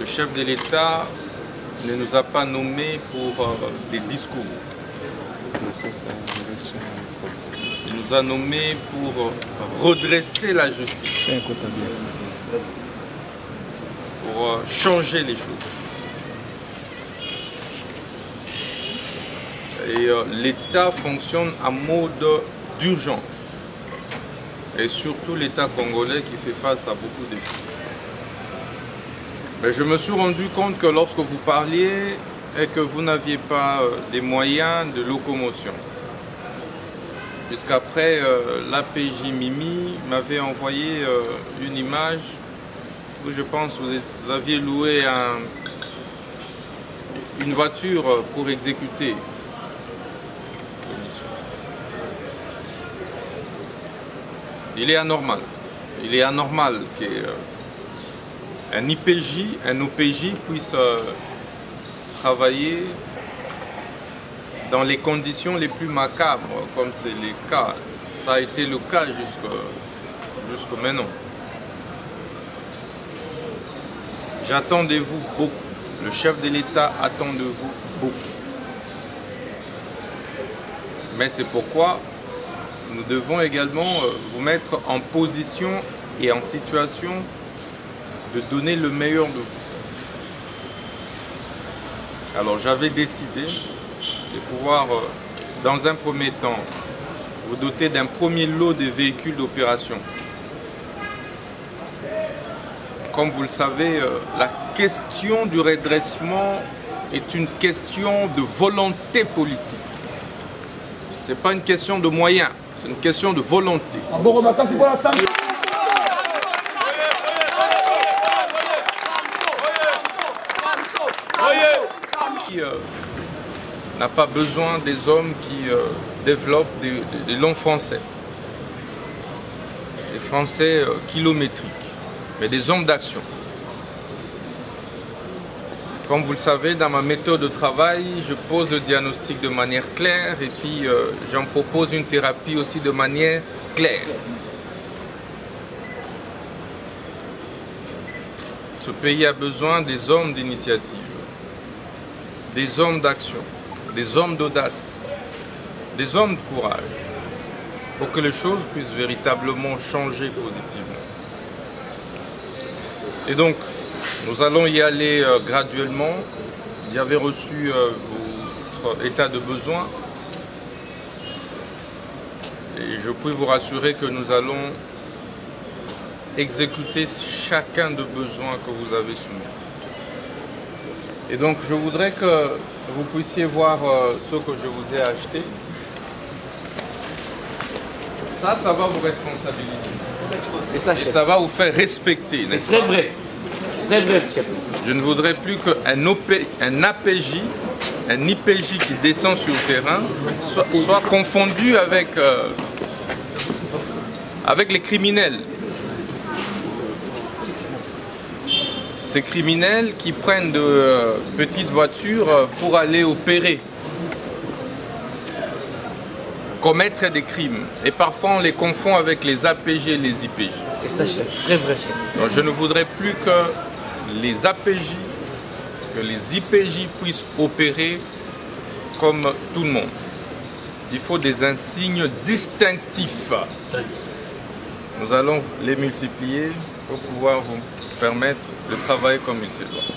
le chef de l'État ne nous a pas nommés pour des discours. Il nous a nommés pour redresser la justice, pour changer les choses. Et l'État fonctionne en mode d'urgence. Et surtout l'État congolais qui fait face à beaucoup de défis. Mais je me suis rendu compte que lorsque vous parliez et que vous n'aviez pas des moyens de locomotion, puisqu'après l'APJ Mimi m'avait envoyé une image où je pense que vous aviez loué une voiture pour exécuter. Il est anormal qu'un IPJ, un OPJ puisse travailler dans les conditions les plus macabres, comme c'est le cas. Ça a été le cas jusqu'à maintenant. J'attends de vous beaucoup. Le chef de l'État attend de vous beaucoup. Mais c'est pourquoi nous devons également vous mettre en position et en situation de donner le meilleur de vous. Alors j'avais décidé de pouvoir, dans un premier temps, vous doter d'un premier lot de véhicules d'opération. Comme vous le savez, la question du redressement est une question de volonté politique. Ce n'est pas une question de moyens, c'est une question de volonté. N'a pas besoin des hommes qui développent des longs français. Des français kilométriques, mais des hommes d'action. Comme vous le savez, dans ma méthode de travail, je pose le diagnostic de manière claire et puis j'en propose une thérapie aussi de manière claire. Ce pays a besoin des hommes d'initiative, des hommes d'action, des hommes d'audace, des hommes de courage, pour que les choses puissent véritablement changer positivement. Et donc, nous allons y aller graduellement. Vous avez reçu votre état de besoin. Et je peux vous rassurer que nous allons exécuter chacun des besoins que vous avez soumis. Et donc, je voudrais que vous puissiez voir ce que je vous ai acheté. Ça va vous responsabiliser. Et ça va vous faire respecter. C'est très vrai. Très vrai, chef. Je ne voudrais plus qu'un APJ, un IPJ qui descend sur le terrain, soit confondu avec les criminels. Ces criminels qui prennent de petites voitures pour aller opérer, commettre des crimes. Et parfois on les confond avec les APJ et les IPJ. C'est ça, chef. Très vrai, chef. Donc, je ne voudrais plus que les APJ, que les IPJ puissent opérer comme tout le monde. Il faut des insignes distinctifs. Nous allons les multiplier pour pouvoir vous permettre de travailler comme il se doit.